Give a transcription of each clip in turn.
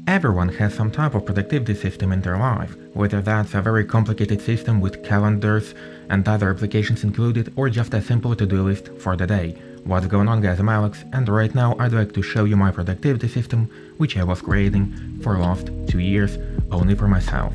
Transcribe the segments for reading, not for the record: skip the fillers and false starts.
Everyone has some type of productivity system in their life, whether that's a very complicated system with calendars and other applications included, or just a simple to-do list for the day. What's going on, guys? I'm Alex, and right now I'd like to show you my productivity system, which I was creating for the last 2 years, only for myself.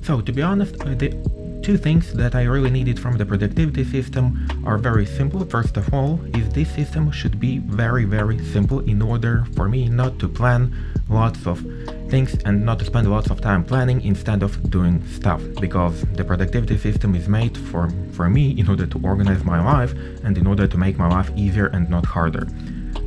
So to be honest, the two things that I really needed from the productivity system are very simple. First of all, is this system should be very simple in order for me not to plan lots of things and not to spend lots of time planning instead of doing stuff, because the productivity system is made for me in order to organize my life and in order to make my life easier and not harder.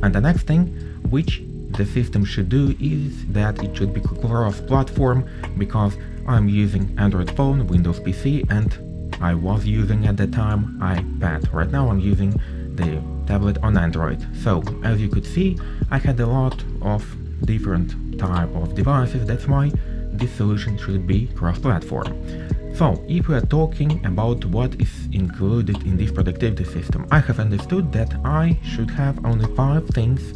And the next thing which the system should do is that it should be cross-platform, because I'm using Android phone, Windows PC, and I was using at the time iPad. Right now I'm using the tablet on Android. So as you could see, I had a lot of different type of devices. That's why this solution should be cross-platform. So if we are talking about what is included in this productivity system, I have understood that I should have only 5 things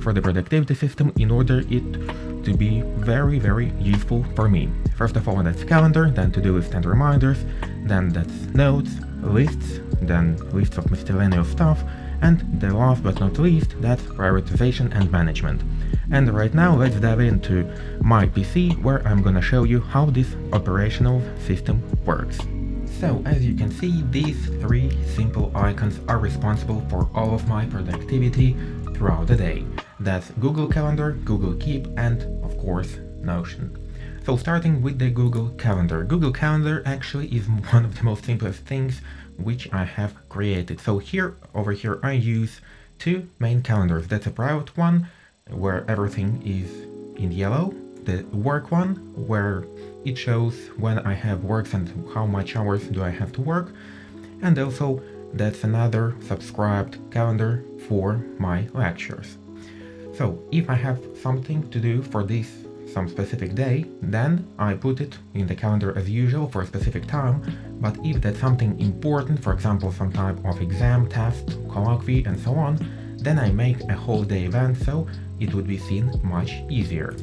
for the productivity system in order it to be very useful for me. First of all, that's calendar, then to-do list and reminders, then that's notes, lists, then lists of miscellaneous stuff, and the last but not least, that's prioritization and management. And right now let's dive into my PC, where I'm gonna show you how this operational system works. So as you can see, these 3 simple icons are responsible for all of my productivity throughout the day. That's Google Calendar, Google Keep, and of course Notion. So starting with the Google Calendar. Google Calendar actually is one of the most simplest things which I have created. So over here I use 2 main calendars. That's a private one where everything is in yellow, the work one where it shows when I have works and how much hours do I have to work, and also that's another subscribed calendar for my lectures. So if I have something to do for some specific day, then I put it in the calendar as usual for a specific time. But if that's something important, for example some type of exam, test, colloquy and so on, then I make a whole day event so it would be seen much easier.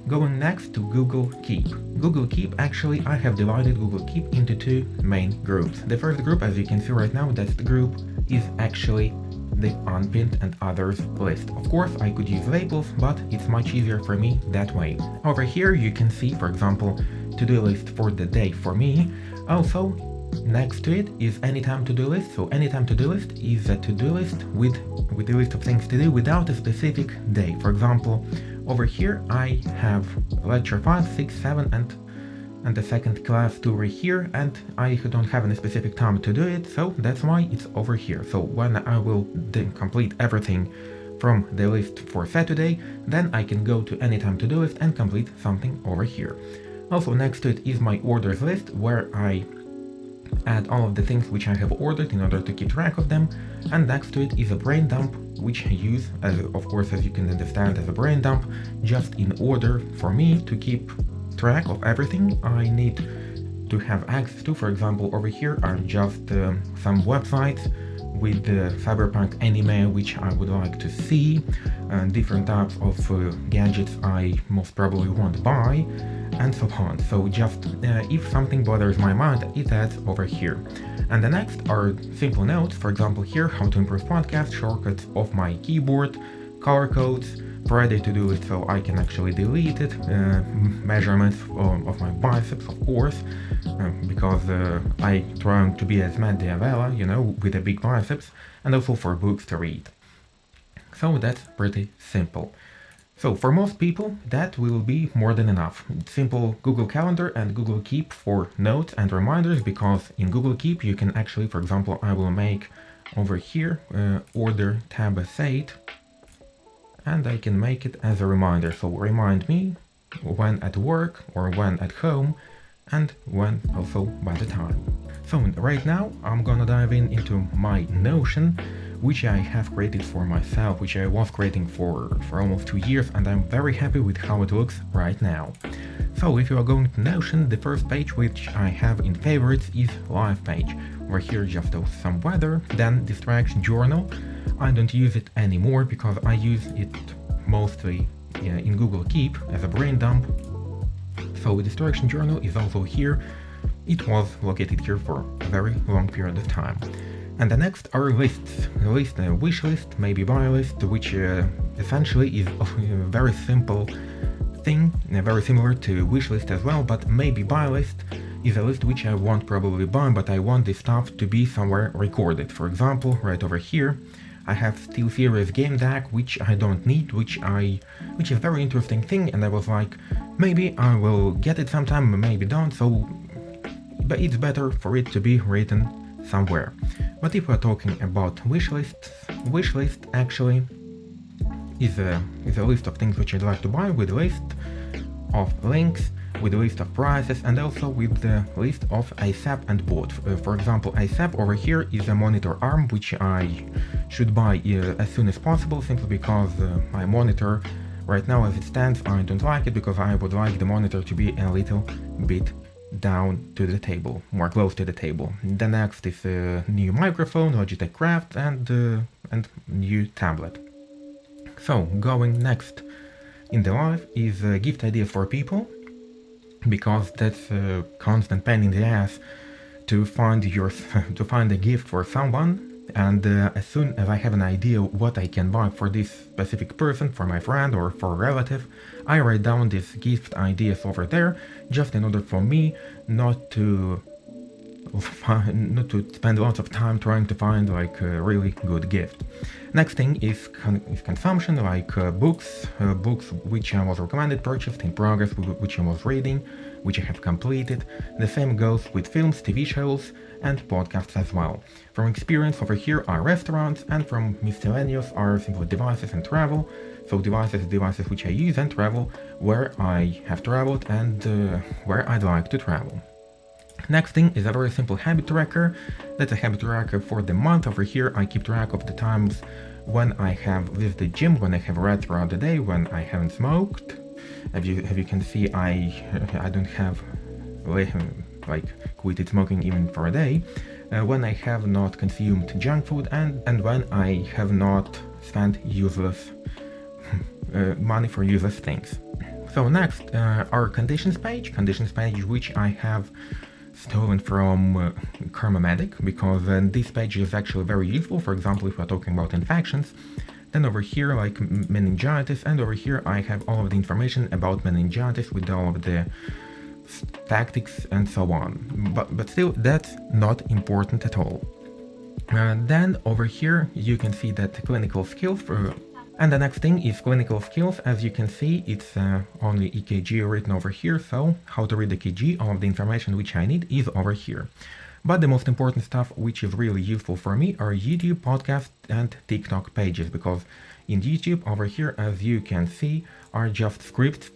Going next to Google Keep. Google Keep, actually I have divided Google Keep into 2 main groups. The first group, as you can see right now, that group is actually the unpinned and others list. Of course I could use labels, but it's much easier for me that way. Over here you can see, for example, to-do list for the day for me. Also next to it is anytime to-do list. So anytime to-do list is a to-do list with a list of things to do without a specific day. For example, over here I have lecture 5, 6, 7 and the second class over here, and I don't have any specific time to do it, so that's why it's over here. So when I will complete everything from the list for Saturday, then I can go to anytime to do list and complete something over here. Also next to it is my orders list, where I add all of the things which I have ordered in order to keep track of them, and next to it is a brain dump, which I use, of course as you can understand, as a brain dump, just in order for me to keep track of everything I need to have access to. For example, over here are just some websites with the cyberpunk anime which I would like to see, and different types of gadgets I most probably won't buy, and so on. So just if something bothers my mind, it adds over here. And the next are simple notes. For example, here, how to improve podcast, shortcuts of my keyboard, color codes, Friday to-do list so I can actually delete it, measurements of my biceps, of course, because I try to be as Matt Diavela, with the big biceps, and also for books to read. So that's pretty simple. So for most people that will be more than enough. Simple Google Calendar and Google Keep for notes and reminders, because in Google Keep you can actually, for example, I will make over here order tab as8, and I can make it as a reminder. So remind me when at work or when at home, and when also by the time. So right now I'm gonna dive into my Notion, which I have created for myself, which I was creating for almost 2 years, and I'm very happy with how it looks right now. So if you are going to Notion, the first page which I have in favorites is live page, where here just some weather, then distraction journal. I don't use it anymore because I use it mostly in Google Keep as a brain dump. So the distraction journal is also here. It was located here for a very long period of time. And the next are lists. A wish list, maybe buy list, which essentially is a very simple thing, very similar to wish list as well, but maybe buy list is a list which I won't probably buy, but I want this stuff to be somewhere recorded. For example, right over here, I have SteelSeries game deck, which I don't need, which is a very interesting thing, and I was like, maybe I will get it sometime, maybe don't, so but it's better for it to be written somewhere. But if we're talking about wish list actually is a list of things which I'd like to buy, with a list of links, with a list of prices, and also with the list of ASAP and bought. For example, ASAP over here is a monitor arm which I should buy as soon as possible, simply because my monitor right now as it stands, I don't like it, because I would like the monitor to be a little bit down to the table, more close to the table. The next is a new microphone, Logitech Craft, and new tablet. So going next in the life is gift ideas for people, because that's a constant pain in the ass to find a gift for someone. And as soon as I have an idea what I can buy for this specific person, for my friend or for a relative, I write down these gift ideas over there, just in order for me not to spend lots of time trying to find like a really good gift. Next thing is consumption, like books which I was recommended, purchased, in progress, which I was reading, which I have completed. The same goes with films, TV shows, and podcasts as well. From experience over here are restaurants, and from miscellaneous are simply devices and travel. So devices which I use, and travel where I have traveled and where I'd like to travel. Next thing is a very simple habit tracker. That's a habit tracker for the month. Over here I keep track of the times when I have visited the gym, when I have read throughout the day, when I haven't smoked. As you can see, I don't have like quitted smoking even for a day. When I have not consumed junk food, and when I have not spent useless money for useless things. So next, our conditions page which I have stolen from Karma-Medic, because this page is actually very useful. For example, if we're talking about infections, then over here like meningitis, and over here I have all of the information about meningitis with all of the tactics and so on. But still, that's not important at all. Then over here you can see that clinical skills and the next thing is clinical skills. As you can see, it's only EKG written over here, so how to read the EKG, all of the information which I need is over here. But the most important stuff which is really useful for me are YouTube, podcast, and TikTok pages, because in YouTube over here, as you can see, are just scripts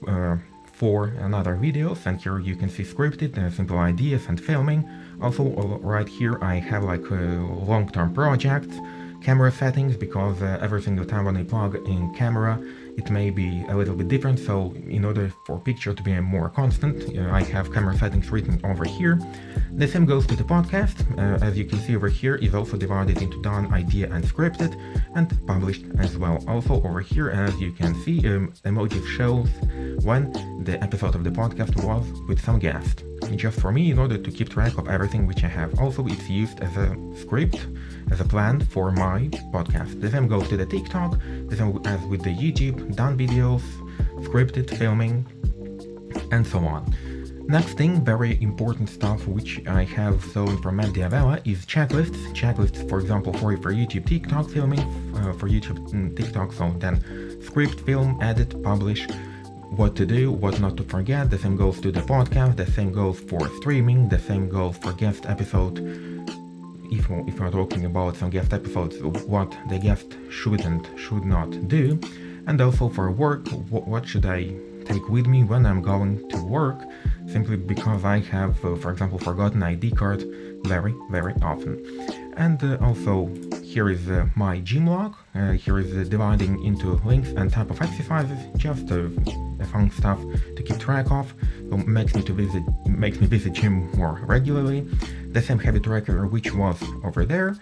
for another videos, and here you can see scripted simple ideas and filming. Also right here I have like long-term projects, camera settings, because every single time when I plug in camera it may be a little bit different, so in order for picture to be more constant, I have camera settings written over here. The same goes to the podcast. As you can see over here is also divided into done, idea, and scripted, and published as well. Also over here, as you can see, emoji shows when the episode of the podcast was with some guest. Just for me, in order to keep track of everything which I have. Also, it's used as a script, as a plan for my podcast. The same goes to the TikTok, the same as with the YouTube, done videos, scripted filming, and so on. Next thing, very important stuff which I have stolen from Matt Diavella is checklists. Checklists, for example, for YouTube, TikTok filming, for YouTube, TikTok, so then script, film, edit, publish, what to do, what not to forget. The same goes to the podcast, the same goes for streaming, the same goes for guest episode. If we're talking about some guest episodes, what the guest should and should not do. And also for work, what should I take with me when I'm going to work, simply because I have, for example, forgotten ID card very, very often. And also here is my gym log. Here is dividing into links and type of exercises, just fun stuff to keep track of. So makes me visit gym more regularly. The same habit tracker which was over there.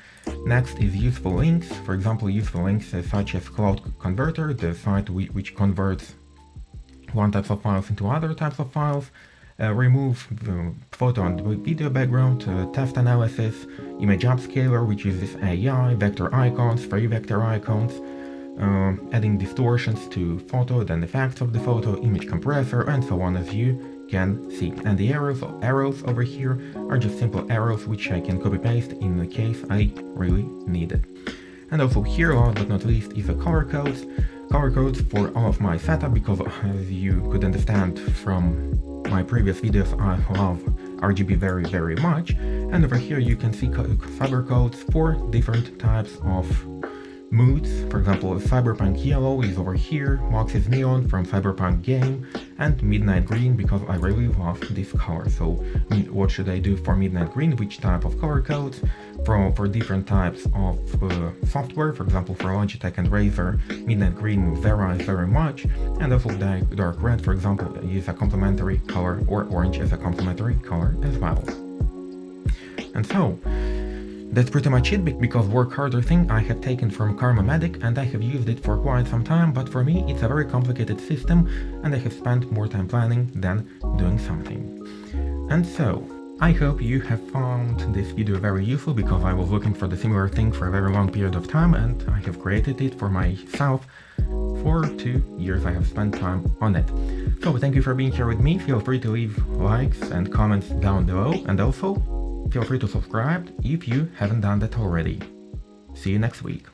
Next is useful links. For example, useful links such as Cloud Converter, the site which converts one type of files into other types of files, remove photo and video background, test analysis, image upscaler, which uses AI, vector icons, free vector icons, adding distortions to photo, then effects of the photo, image compressor, and so on, as you can see. And the arrows over here are just simple arrows which I can copy paste in the case I really need it. And also here, last but not least, is the color codes for all of my setup, because as you could understand from my previous videos, I love RGB very, very much. And over here you can see cyber codes for different types of moods. For example, Cyberpunk Yellow is over here, Mox's Neon from Cyberpunk game, and Midnight Green, because I really love this color. So what should I do for Midnight Green? Which type of color codes? For different types of software, for example for Logitech and Razer, Midnight Green varies very much, and also Dark Red, for example, is a complementary color, or Orange is a complementary color as well. And so, that's pretty much it, because Work Harder thing I have taken from Karma Medic and I have used it for quite some time, but for me it's a very complicated system and I have spent more time planning than doing something. And so, I hope you have found this video very useful, because I was looking for the similar thing for a very long period of time and I have created it for myself. For 2 years I have spent time on it. So thank you for being here with me. Feel free to leave likes and comments down below, and also feel free to subscribe if you haven't done that already. See you next week.